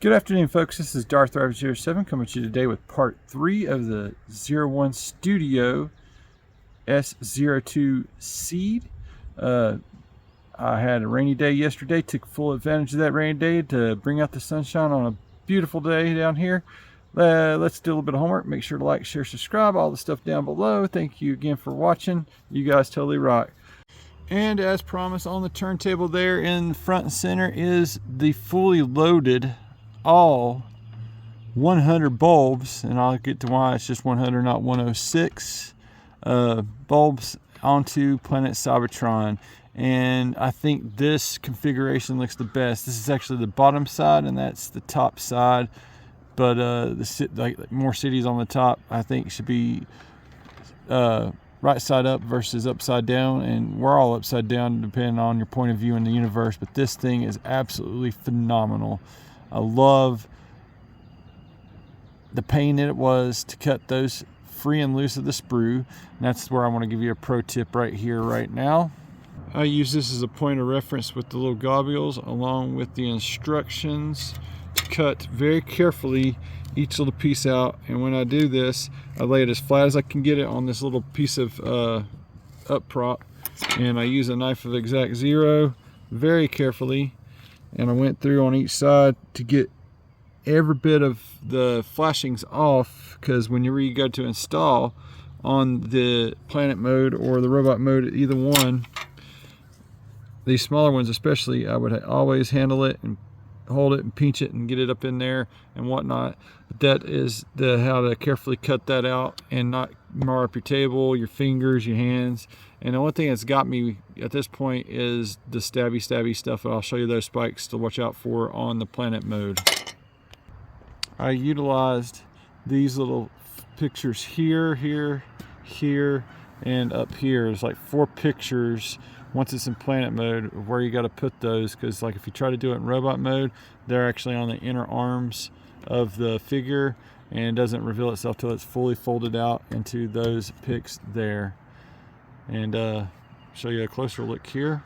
Good afternoon, folks. This is Darth Rabbit 07 coming to you today with part 3 of the 01 Studio S02 seed. I had a rainy day yesterday, took full advantage of that rainy day to bring out the sunshine on a beautiful day down here. Let's do a little bit of homework. Make sure to like, share, subscribe, all the stuff down below. Thank you again for watching. You guys totally rock. And as promised, on the turntable there in front and center is the fully loaded all 100 bulbs, and I'll get to why it's just 100, not 106 bulbs onto Planet Cybertron. And I think this configuration looks the best. This is actually the bottom side, and that's the top side. But like more cities on the top, I think should be right side up versus upside down, and we're all upside down depending on your point of view in the universe. But this thing is absolutely phenomenal. I love the pain that it was to cut those free and loose of the sprue. And that's where I want to give you a pro tip right here, right now. I use this as a point of reference with the little globules along with the instructions to cut very carefully each little piece out. And when I do this, I lay it as flat as I can get it on this little piece of up prop. And I use a knife of exact 0 very carefully. And I went through on each side to get every bit of the flashings off, because whenever you go to install on the planet mode or the robot mode, either one, these smaller ones especially, I would always handle it and hold it and pinch it and get it up in there and whatnot. But that is how to carefully cut that out and not mar up your table, your fingers, your hands. And the only thing that's got me at this point is the stabby stuff. I'll show you those spikes to watch out for on the planet mode. I utilized these little pictures here, and up here. There's like 4 pictures once it's in planet mode of where you got to put those, because like if you try to do it in robot mode, they're actually on the inner arms of the figure, and it doesn't reveal itself till it's fully folded out into those pics there. And show you a closer look here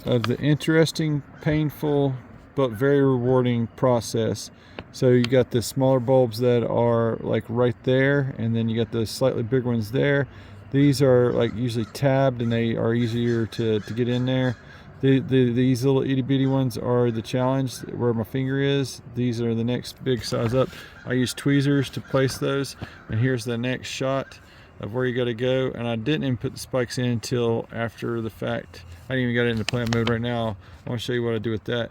of the interesting, painful, but very rewarding process. So you got the smaller bulbs that are like right there, and then you got the slightly bigger ones there. These are like usually tabbed, and they are easier to get in there. These little itty bitty ones are the challenge, where my finger is. These are the next big size up. I use tweezers to place those, and here's the next shot of where you got to go. And I didn't even put the spikes in until after the fact. I didn't even got it into planet mode right now. I want to show you what I do with that.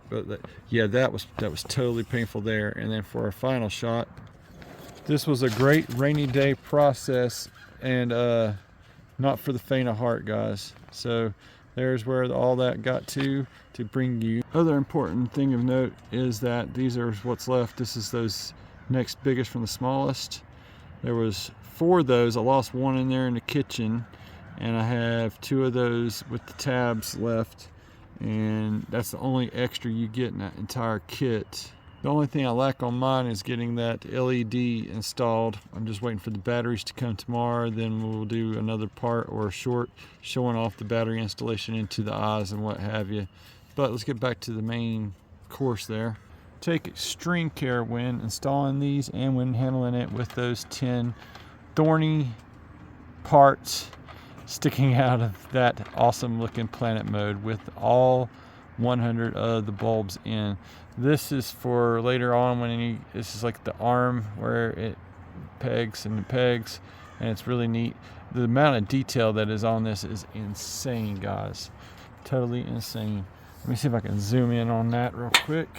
But yeah, that was totally painful there. And then for our final shot, this was a great rainy day process, and not for the faint of heart, guys. So there's where all that got to bring you. Other important thing of note is that these are what's left. This is those next biggest from the smallest. There was 4 of those. I lost 1 in there in the kitchen, and I have 2 of those with the tabs left, and that's the only extra you get in that entire kit. The only thing I lack on mine is getting that LED installed. I'm just waiting for the batteries to come tomorrow. Then we'll do another part or a short showing off the battery installation into the eyes and what have you. But let's get back to the main course there. Take extreme care when installing these and when handling it with those 10 thorny parts sticking out of that awesome looking planet mode with all 100 of the bulbs in. This is for later on when this is like the arm where it pegs, and it's really neat. The amount of detail that is on this is insane, guys. Totally insane. Let me see if I can zoom in on that real quick.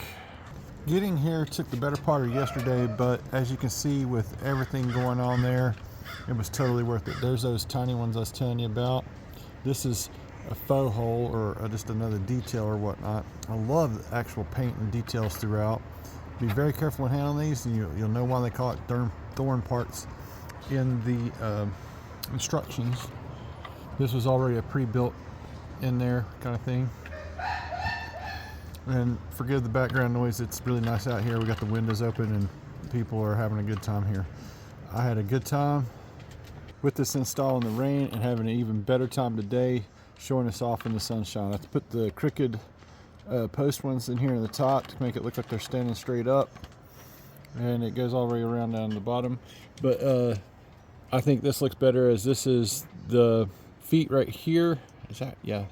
Getting here took the better part of yesterday, but as you can see with everything going on there, it was totally worth it. There's those tiny ones I was telling you about. This is a faux hole or just another detail or whatnot. I love the actual paint and details throughout. Be very careful when handling these, and you'll know why they call it thorn parts in the instructions. This was already a pre-built in there kind of thing. And forgive the background noise, it's really nice out here. We got the windows open and people are having a good time here. I had a good time with this install in the rain, and having an even better time today showing us off in the sunshine. I have to put the crooked post ones in here in the top to make it look like they're standing straight up, and it goes all the way around down the bottom. But I think this looks better as this is the feet right here. Is that, yeah,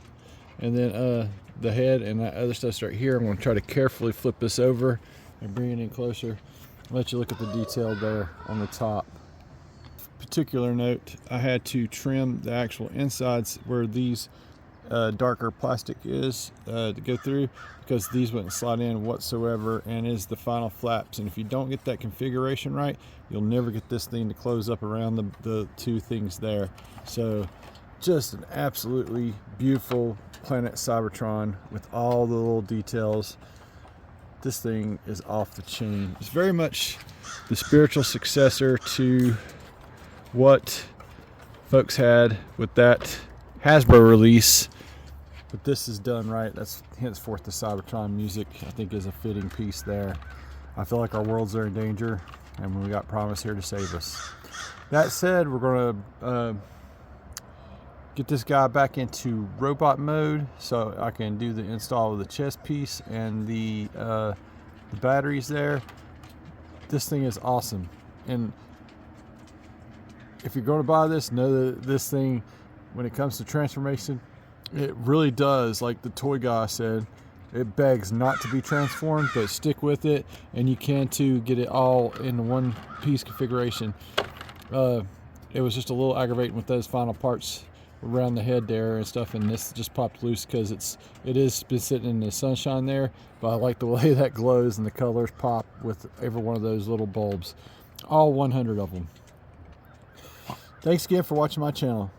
and then the head and that other stuff's right here. I'm going to try to carefully flip this over and bring it in closer. I'll let you look at the detail there on the top. Particular note, I had to trim the actual insides where these darker plastic is to go through, because these wouldn't slide in whatsoever, and is the final flaps. And if you don't get that configuration right, you'll never get this thing to close up around the two things there. So just an absolutely beautiful Planet Cybertron with all the little details. This thing is off the chain. It's very much the spiritual successor to what folks had with that Hasbro release, but this is done right. That's henceforth the Cybertron music, I think, is a fitting piece there. I feel like our worlds are in danger, and we got Promise here to save us. That said, we're going to get this guy back into robot mode so I can do the install of the chest piece and the batteries there. This thing is awesome, and if you're going to buy this, know that this thing, when it comes to transformation, it really does, like the toy guy said, it begs not to be transformed, but stick with it, and you can too get it all in one piece configuration. It was just a little aggravating with those final parts around the head there and stuff, and this just popped loose because it is been sitting in the sunshine there, but I like the way that glows and the colors pop with every one of those little bulbs, all 100 of them. Thanks again for watching my channel.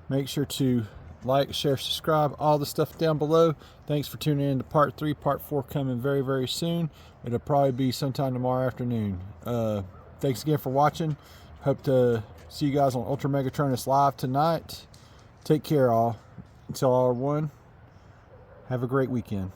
Make sure to like, share, subscribe, all the stuff down below. Thanks for tuning in to part 3. Part 4 coming very, very soon. It'll probably be sometime tomorrow afternoon. Thanks again for watching. Hope to see you guys on Ultra Megatronus Live tonight. Take care, all. Until all are one, have a great weekend.